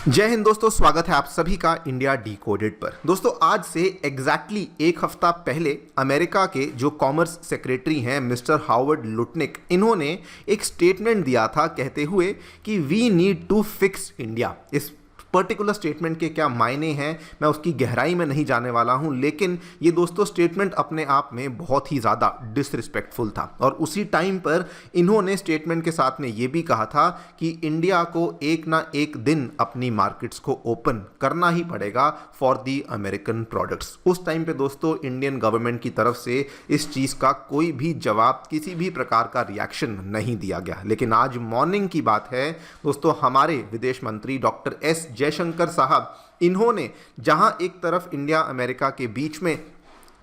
जय हिंद दोस्तों, स्वागत है आप सभी का इंडिया डिकोडेड पर। दोस्तों आज से एग्जैक्टली एक हफ्ता पहले अमेरिका के जो कॉमर्स सेक्रेटरी हैं मिस्टर हावर्ड लुटनिक, इन्होंने एक स्टेटमेंट दिया था कहते हुए कि we need to fix India. इस पर्टिकुलर स्टेटमेंट के क्या मायने हैं मैं उसकी गहराई में नहीं जाने वाला हूं, लेकिन ये दोस्तों स्टेटमेंट अपने आप में बहुत ही ज़्यादा डिसरिस्पेक्टफुल था। और उसी टाइम पर इन्होंने स्टेटमेंट के साथ में ये भी कहा था कि इंडिया को एक ना एक दिन अपनी मार्केट्स को ओपन करना ही पड़ेगा फॉर दी अमेरिकन प्रोडक्ट्स। उस टाइम पे दोस्तों इंडियन गवर्नमेंट की तरफ से इस चीज़ का कोई भी जवाब, किसी भी प्रकार का रिएक्शन नहीं दिया गया। लेकिन आज मॉर्निंग की बात है दोस्तों, हमारे विदेश मंत्री डॉक्टर एस जयशंकर साहब, इन्होंने जहां एक तरफ इंडिया अमेरिका के बीच में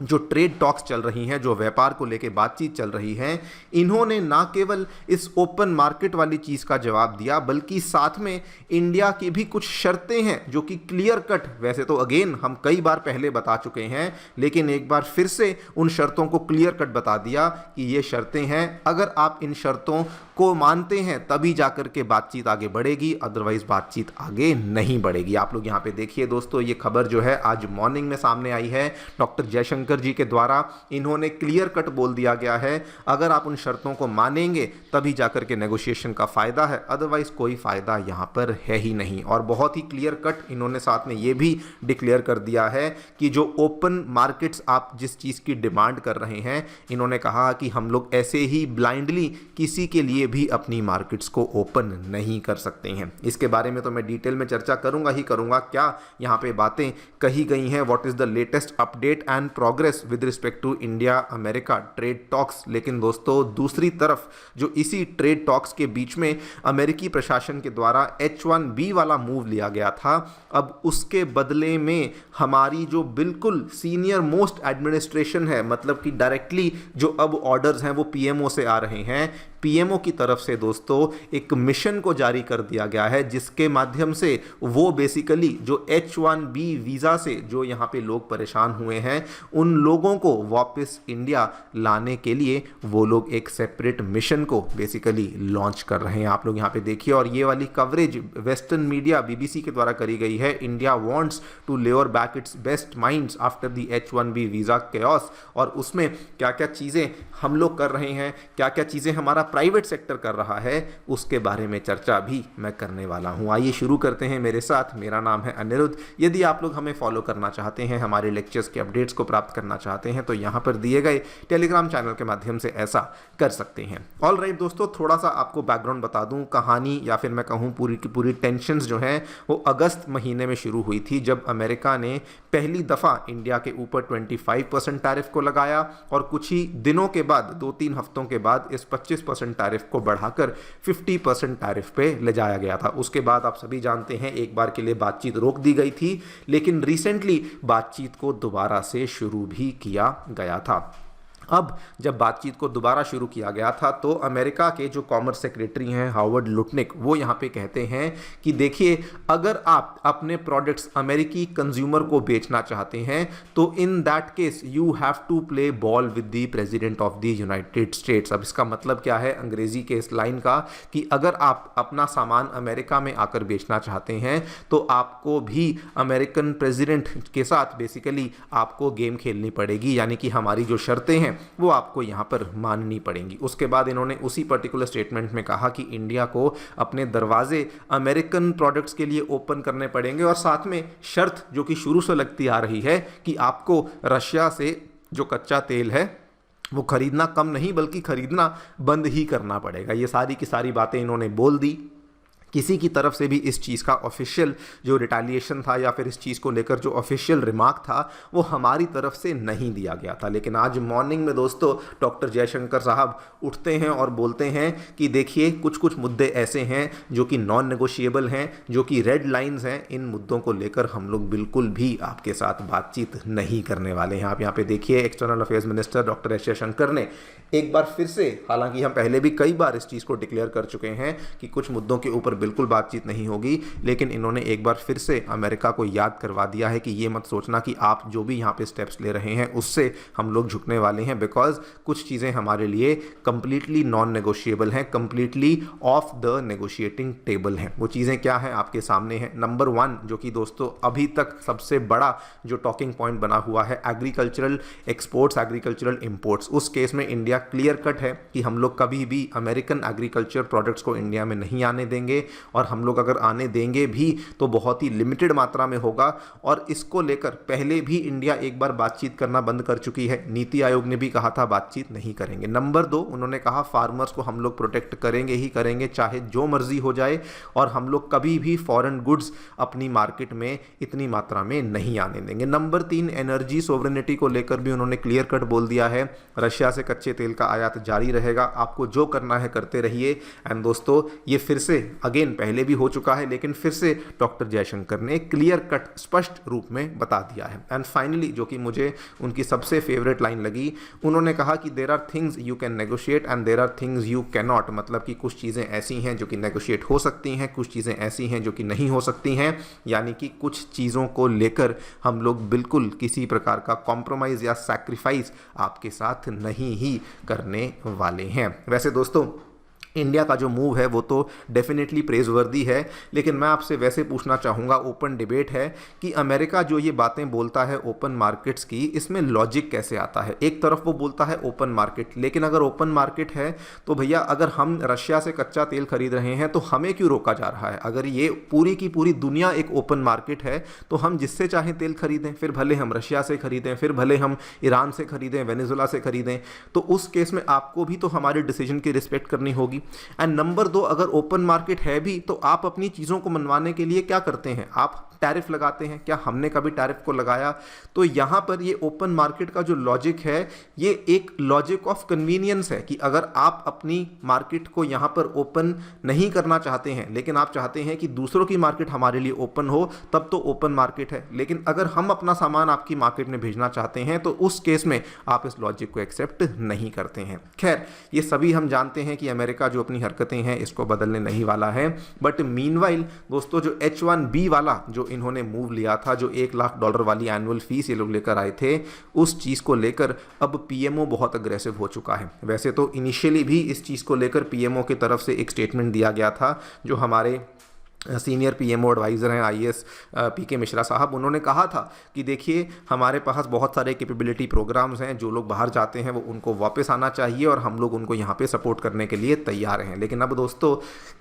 जो ट्रेड टॉक्स चल रही हैं, जो व्यापार को लेकर बातचीत चल रही है, इन्होंने ना केवल इस ओपन मार्केट वाली चीज़ का जवाब दिया बल्कि साथ में इंडिया की भी कुछ शर्तें हैं जो कि क्लियर कट, वैसे तो अगेन हम कई बार पहले बता चुके हैं, लेकिन एक बार फिर से उन शर्तों को क्लियर कट बता दिया कि ये शर्तें हैं, अगर आप इन शर्तों को मानते हैं तभी जाकर के बातचीत आगे बढ़ेगी, अदरवाइज बातचीत आगे नहीं बढ़ेगी। आप लोग यहाँ पे देखिए दोस्तों, ये खबर जो है आज मॉर्निंग में सामने आई है डॉक्टर जयशंकर जी के द्वारा। इन्होंने क्लियर कट बोल दिया गया है, अगर आप उन शर्तों को मानेंगे तभी जाकर के नेगोशिएशन का फायदा है, अदरवाइज कोई फायदा यहाँ पर है ही नहीं। और बहुत ही क्लियर कट इन्होंने साथ में ये भी डिक्लेयर कर दिया है कि जो ओपन मार्केट्स आप जिस चीज़ की डिमांड कर रहे हैं, इन्होंने कहा कि हम लोग ऐसे ही ब्लाइंडली किसी के लिए भी अपनी मार्केट्स को ओपन नहीं कर सकते हैं। इसके बारे में तो मैं डिटेल में चर्चा करूंगा ही करूंगा, क्या यहाँ पे बातें कही गई हैं, what is the latest update and progress with respect to India America trade talks. लेकिन दोस्तों दूसरी तरफ जो इसी ट्रेड टॉक्स के बीच में अमेरिकी प्रशासन के द्वारा H1B वाला मूव लिया गया था, अब उसके बदले में हमारी जो बिल्कुल सीनियर मोस्ट एडमिनिस्ट्रेशन है, मतलब कि डायरेक्टली जो अब ऑर्डर्स हैं वो पीएमओ से आ रहे हैं, पीएमओ की तरफ से दोस्तों एक मिशन को जारी कर दिया गया है जिसके माध्यम से वो बेसिकली जो H1B वीज़ा से जो यहाँ पे लोग परेशान हुए हैं, उन लोगों को वापस इंडिया लाने के लिए वो लोग एक सेपरेट मिशन को बेसिकली लॉन्च कर रहे हैं। आप लोग यहाँ पे देखिए, और ये वाली कवरेज वेस्टर्न मीडिया BBC के द्वारा करी गई है। India wants to lure back its best minds after the H1B visa chaos. और उसमें क्या क्या चीज़ें हम लोग कर रहे हैं, क्या क्या चीज़ें हमारा प्राइवेट सेक्टर कर रहा है, उसके बारे में चर्चा भी मैं करने वाला हूं। आइए शुरू करते हैं मेरे साथ। मेरा नाम है अनिरुद्ध। यदि आप लोग हमें फॉलो करना चाहते हैं, हमारे लेक्चर्स के अपडेट्स को प्राप्त करना चाहते हैं, तो यहां पर दिए गए टेलीग्राम चैनल के माध्यम से ऐसा कर सकते हैं। ऑल राइट दोस्तों, थोड़ा सा आपको बैकग्राउंड बता दूं, कहानी या फिर मैं कहूं पूरी की पूरी टेंशंस जो हैं वो अगस्त महीने में शुरू हुई थी, जब अमेरिका ने पहली दफ़ा इंडिया के ऊपर 25% टैरिफ को लगाया और कुछ ही दिनों के बाद, 2-3 हफ्तों के बाद इस 25% टैरिफ को बढ़ाकर 50% टैरिफ पे ले जाया गया था। उसके बाद आप सभी जानते हैं एक बार के लिए बातचीत रोक दी गई थी, लेकिन रिसेंटली बातचीत को दोबारा से शुरू भी किया गया था। अब जब बातचीत को दोबारा शुरू किया गया था तो अमेरिका के जो कॉमर्स सेक्रेटरी हैं हावर्ड लुटनिक, वो यहाँ पे कहते हैं कि देखिए, अगर आप अपने प्रोडक्ट्स अमेरिकी कंज्यूमर को बेचना चाहते हैं तो in that case you have to play ball with the president of the United States. अब इसका मतलब क्या है अंग्रेजी के इस लाइन का, कि अगर आप अपना सामान अमेरिका में आकर बेचना चाहते हैं तो आपको भी अमेरिकन प्रेसिडेंट के साथ बेसिकली आपको गेम खेलनी पड़ेगी, यानी कि हमारी जो शर्तें हैं वो आपको यहां पर माननी पड़ेंगी। उसके बाद इन्होंने उसी पर्टिकुलर स्टेटमेंट में कहा कि इंडिया को अपने दरवाजे अमेरिकन प्रोडक्ट्स के लिए ओपन करने पड़ेंगे, और साथ में शर्त जो कि शुरू से लगती आ रही है कि आपको रशिया से जो कच्चा तेल है वो खरीदना कम नहीं बल्कि खरीदना बंद ही करना पड़ेगा। ये सारी की सारी बातें इन्होंने बोल दी। किसी की तरफ से भी इस चीज़ का ऑफिशियल जो रिटेलिएशन था या फिर इस चीज़ को लेकर जो ऑफिशियल रिमार्क था वो हमारी तरफ से नहीं दिया गया था। लेकिन आज मॉर्निंग में दोस्तों डॉक्टर जयशंकर साहब उठते हैं और बोलते हैं कि देखिए, कुछ कुछ मुद्दे ऐसे हैं जो कि नॉन नेगोशिएबल हैं, जो कि रेड लाइंस हैं, इन मुद्दों को लेकर हम लोग बिल्कुल भी आपके साथ बातचीत नहीं करने वाले हैं। आप यहाँ पे देखिए, external affairs minister doctor S Jaishankar ने एक बार फिर से, हालांकि हम पहले भी कई बार इस चीज़ को डिक्लेयर कर चुके हैं कि कुछ मुद्दों के ऊपर बिल्कुल बातचीत नहीं होगी, लेकिन इन्होंने एक बार फिर से अमेरिका को याद करवा दिया है कि ये मत सोचना कि आप जो भी यहाँ पे स्टेप्स ले रहे हैं उससे हम लोग झुकने वाले हैं, बिकॉज कुछ चीज़ें हमारे लिए कंप्लीटली नॉन नेगोशिएबल हैं, completely off the negotiating table हैं। वो चीज़ें क्या हैं आपके सामने हैं। नंबर 1 जो कि दोस्तों अभी तक सबसे बड़ा जो टॉकिंग पॉइंट बना हुआ है, एग्रीकल्चरल एक्सपोर्ट्स, एग्रीकल्चरल इंपोर्ट्स। उस केस में इंडिया क्लियर कट है कि हम लोग कभी भी अमेरिकन एग्रीकल्चर प्रोडक्ट्स को इंडिया में नहीं आने देंगे, और हम लोग अगर आने देंगे भी तो बहुत ही लिमिटेड मात्रा में होगा। और इसको लेकर पहले भी इंडिया एक बार बातचीत करना बंद कर चुकी है। नीति आयोग ने भी कहा था बातचीत नहीं करेंगे। नंबर 2 उन्होंने कहा फार्मर्स को हम लोग प्रोटेक्ट करेंगे ही करेंगे, चाहे जो मर्जी हो जाए, और हम लोग कभी भी फॉरेन गुड्स अपनी मार्केट में इतनी मात्रा में नहीं आने देंगे। नंबर 3 एनर्जी सोवरेनिटी को लेकर भी उन्होंने क्लियर कट बोल दिया है, रशिया से कच्चे तेल का आयात जारी रहेगा, आपको जो करना है करते रहिए। एंड दोस्तों ये फिर से अगेन पहले भी हो चुका है, लेकिन फिर से डॉक्टर जयशंकर ने क्लियर कट स्पष्ट रूप में बता दिया है। एंड फाइनली जो कि मुझे उनकी सबसे फेवरेट लाइन लगी, उन्होंने कहा कि there are things you can negotiate and there are things you can not. मतलब कि कुछ चीज़ें ऐसी हैं जो कि नेगोशिएट हो सकती हैं, कुछ चीज़ें ऐसी हैं जो कि नहीं हो सकती हैं। यानी कि कुछ चीज़ों को लेकर हम लोग बिल्कुल किसी प्रकार का कॉम्प्रोमाइज़ या सैक्रिफाइस आपके साथ नहीं ही करने वाले हैं। वैसे दोस्तों इंडिया का जो मूव है वो तो डेफिनेटली प्रेजवर्दी है, लेकिन मैं आपसे वैसे पूछना चाहूँगा, ओपन डिबेट है कि अमेरिका जो ये बातें बोलता है ओपन मार्केट्स की, इसमें लॉजिक कैसे आता है। एक तरफ वो बोलता है ओपन मार्केट, लेकिन अगर ओपन मार्केट है तो भैया अगर हम रशिया से कच्चा तेल खरीद रहे हैं तो हमें क्यों रोका जा रहा है। अगर ये पूरी की पूरी दुनिया एक ओपन मार्केट है तो हम जिससे चाहें तेल खरीदें, फिर भले हम रशिया से खरीदें, फिर भले हम ईरान से खरीदें, वेनेजुला से खरीदें, तो उस केस में आपको भी तो हमारे डिसीजन की रिस्पेक्ट करनी होगी। एंड नंबर 2 अगर ओपन मार्केट है भी तो आप अपनी चीज़ों को मनवाने के लिए क्या करते हैं, आप टैरिफ लगाते हैं। क्या हमने कभी टैरिफ को लगाया। तो यहाँ पर ये ओपन मार्केट का जो लॉजिक है ये एक लॉजिक ऑफ कन्वीनियंस है कि अगर आप अपनी मार्केट को यहाँ पर ओपन नहीं करना चाहते हैं लेकिन आप चाहते हैं कि दूसरों की मार्केट हमारे लिए ओपन हो, तब तो ओपन मार्केट है। लेकिन अगर हम अपना सामान आपकी मार्केट में भेजना चाहते हैं तो उस केस में आप इस लॉजिक को एक्सेप्ट नहीं करते हैं। खैर ये सभी हम जानते हैं कि अमेरिका जो अपनी हरकतें हैं इसको बदलने नहीं वाला है। बट मीनवाइल दोस्तों जो H1B वाला जो इन्होंने मूव लिया था, जो $1 लाख वाली एनुअल फीस ये लोग लेकर आए थे, उस चीज़ को लेकर अब पीएमओ बहुत अग्रेसिव हो चुका है। वैसे तो इनिशियली भी इस चीज़ को लेकर पीएमओ की तरफ से एक स्टेटमेंट दिया गया था, जो हमारे सीनियर पीएमओ एडवाइज़र हैं आईएएस पीके मिश्रा साहब, उन्होंने कहा था कि देखिए हमारे पास बहुत सारे कैपेबिलिटी प्रोग्राम्स हैं, जो लोग बाहर जाते हैं वो उनको वापस आना चाहिए और हम लोग उनको यहाँ पे सपोर्ट करने के लिए तैयार हैं। लेकिन अब दोस्तों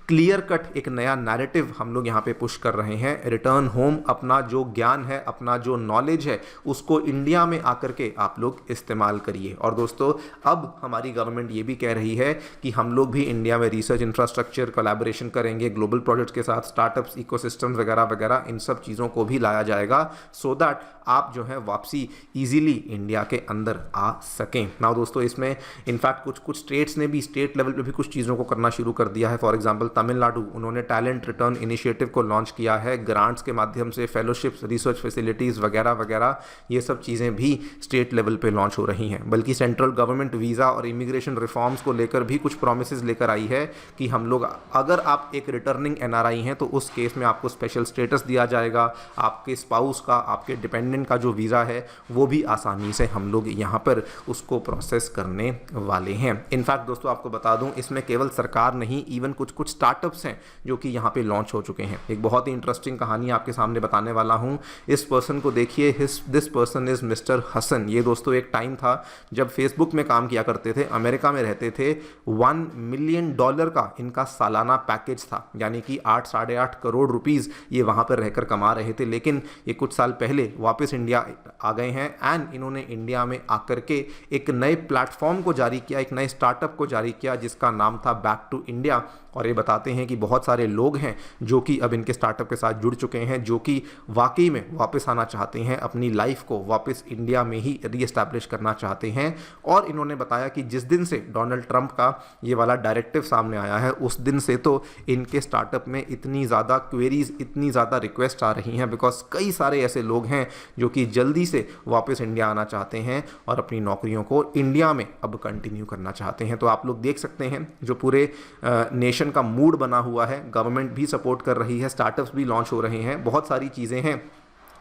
क्लियर कट एक नया नैरेटिव हम लोग यहाँ पे पुश कर रहे हैं, रिटर्न होम। अपना जो ज्ञान है, अपना जो नॉलेज है, उसको इंडिया में आकर के आप लोग इस्तेमाल करिए। और दोस्तों अब हमारी गवर्नमेंट ये भी कह रही है कि हम लोग भी इंडिया में रिसर्च इंफ्रास्ट्रक्चर कोलैबोरेशन करेंगे, ग्लोबल प्रोजेक्ट्स के साथ स्टार्टअप्स, इकोसिस्टम्स वगैरह वगैरह, इन सब चीज़ों को भी लाया जाएगा सो दैट आप जो है वापसी इजीली इंडिया के अंदर आ सकें। ना दोस्तों इसमें इनफैक्ट कुछ स्टेट्स ने भी स्टेट लेवल पे भी कुछ चीज़ों को करना शुरू कर दिया है। फॉर एग्जांपल तमिलनाडु, उन्होंने टैलेंट रिटर्न इनिशिएटिव को लॉन्च किया है, ग्रांट्स के माध्यम से फेलोशिप्स, रिसर्च फैसिलिटीज़ वगैरह वगैरह, ये सब चीज़ें भी स्टेट लेवल पे लॉन्च हो रही हैं। बल्कि सेंट्रल गवर्नमेंट वीज़ा और इमिग्रेशन रिफॉर्म्स को लेकर भी कुछ प्रोमिसेस लेकर आई है कि हम लोग, अगर आप एक रिटर्निंग एनआरआई हैं तो उस केस में आपको स्पेशल स्टेटस दिया जाएगा, आपके स्पाउस का, आपके डिपेंडेंट का जो वीज़ा है वो भी आसानी से हम लोग यहाँ पर उसको प्रोसेस करने वाले हैं। इनफैक्ट दोस्तों आपको बता दूं, इसमें केवल सरकार नहीं, इवन कुछ स्टार्टअप्स हैं जो कि यहाँ पे लॉन्च हो चुके हैं। एक बहुत ही इंटरेस्टिंग कहानी आपके सामने बताने वाला हूँ। इस पर्सन को देखिए, this person is mister Hasan. ये दोस्तों एक टाइम था जब फेसबुक में काम किया करते थे, अमेरिका में रहते थे, $1 मिलियन का इनका सालाना पैकेज था, यानी कि 8-8.5 करोड़ रुपीस ये वहाँ पर रहकर कमा रहे थे। लेकिन ये कुछ साल पहले वापस इंडिया आ गए हैं एंड इन्होंने इंडिया में आकर के एक नए प्लेटफॉर्म को जारी किया, एक नए स्टार्टअप को जारी किया जिसका नाम था बैक टू इंडिया। और ये बताते हैं कि बहुत सारे लोग हैं जो कि अब इनके स्टार्टअप के साथ जुड़ चुके हैं, जो कि वाकई में वापस आना चाहते हैं, अपनी लाइफ को वापस इंडिया में ही रीएस्टैब्लिश करना चाहते हैं। और इन्होंने बताया कि जिस दिन से डोनाल्ड ट्रंप का ये वाला डायरेक्टिव सामने आया है, उस दिन से तो इनके स्टार्टअप में इतनी ज़्यादा क्वेरीज, इतनी ज़्यादा रिक्वेस्ट आ रही हैं, बिकॉज कई सारे ऐसे लोग हैं जो कि जल्दी से वापस इंडिया आना चाहते हैं और अपनी नौकरियों को इंडिया में अब कंटिन्यू करना चाहते हैं। तो आप लोग देख सकते हैं जो पूरे नेशन इनोवेशन का मूड बना हुआ है, गवर्नमेंट भी सपोर्ट कर रही है, स्टार्टअप्स भी लॉन्च हो रहे हैं, बहुत सारी चीज़ें हैं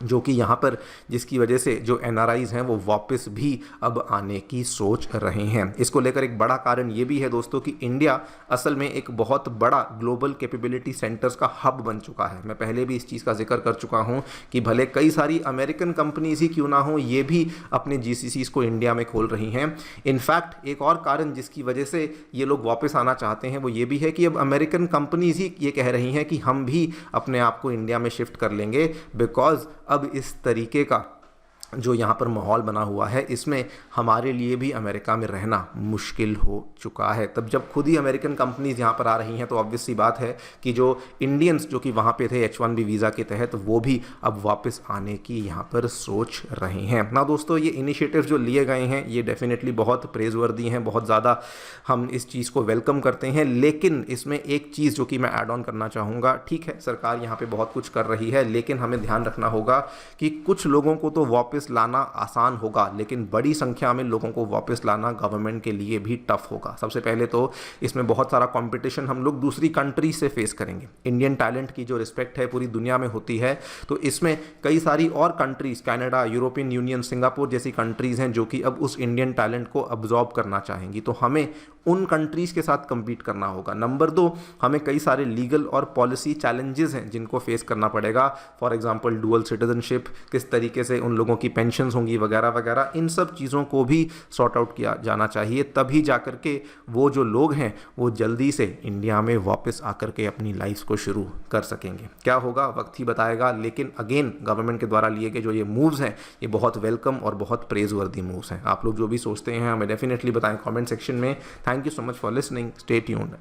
जो कि यहाँ पर जिसकी वजह से जो एनआरआईज़ हैं वो वापस भी अब आने की सोच रहे हैं। इसको लेकर एक बड़ा कारण ये भी है दोस्तों कि इंडिया असल में एक बहुत बड़ा ग्लोबल कैपेबिलिटी सेंटर्स का हब बन चुका है। मैं पहले भी इस चीज़ का जिक्र कर चुका हूँ कि भले कई सारी अमेरिकन कंपनीज ही क्यों ना हो, ये भी अपने जीसीसीज को इंडिया में खोल रही हैं। इनफैक्ट एक और कारण जिसकी वजह से ये लोग वापस आना चाहते हैं वो ये भी है कि अब अमेरिकन कंपनीज ही ये कह रही हैं कि हम भी अपने आप को इंडिया में शिफ्ट कर लेंगे, बिकॉज अब इस तरीके का जो यहाँ पर माहौल बना हुआ है इसमें हमारे लिए भी अमेरिका में रहना मुश्किल हो चुका है। तब जब खुद ही अमेरिकन कंपनीज यहाँ पर आ रही हैं तो ऑब्वियस सी बात है कि जो इंडियंस जो कि वहाँ पे थे H1B वीज़ा के तहत वो भी अब वापस आने की यहाँ पर सोच रहे हैं ना। दोस्तों ये इनिशिएटिव जो लिए गए हैं ये डेफिनेटली बहुत प्रेज़वर्दी हैं, बहुत ज़्यादा हम इस चीज़ को वेलकम करते हैं। लेकिन इसमें एक चीज़ जो कि मैं ऐड ऑन करना चाहूँगा, ठीक है सरकार यहाँ पर बहुत कुछ कर रही है, लेकिन हमें ध्यान रखना होगा कि कुछ लोगों को तो वापस लाना आसान होगा, लेकिन बड़ी संख्या में लोगों को वापस लाना गवर्नमेंट के लिए भी टफ होगा। सबसे पहले तो इसमें बहुत सारा कंपटीशन हम लोग दूसरी कंट्री से फेस करेंगे। इंडियन टैलेंट की जो रिस्पेक्ट है पूरी दुनिया में होती है, तो इसमें कई सारी और countries, Canada, European union, Singapore जैसी कंट्रीज हैं जो कि अब उस इंडियन टैलेंट को अब्जॉर्ब करना चाहेंगी, तो हमें उन कंट्रीज़ के साथ कम्पीट करना होगा। नंबर 2, हमें कई सारे लीगल और पॉलिसी चैलेंजेस हैं जिनको फेस करना पड़ेगा। फॉर एग्जांपल डुअल सिटीजनशिप, किस तरीके से उन लोगों की पेंशन्स होंगी वगैरह वगैरह, इन सब चीज़ों को भी सॉर्ट आउट किया जाना चाहिए, तभी जा कर के वो जो लोग हैं वो जल्दी से इंडिया में वापस आकर के अपनी लाइफ को शुरू कर सकेंगे। क्या होगा वक्त ही बताएगा, लेकिन अगेन गवर्नमेंट के द्वारा लिए गए जो ये मूव्स हैं ये बहुत वेलकम और बहुत प्रेजवर्दी मूव्स हैं। आप लोग जो भी सोचते हैं हमें डेफिनेटली बताएं कमेंट सेक्शन में। Thank you so much for listening. Stay tuned.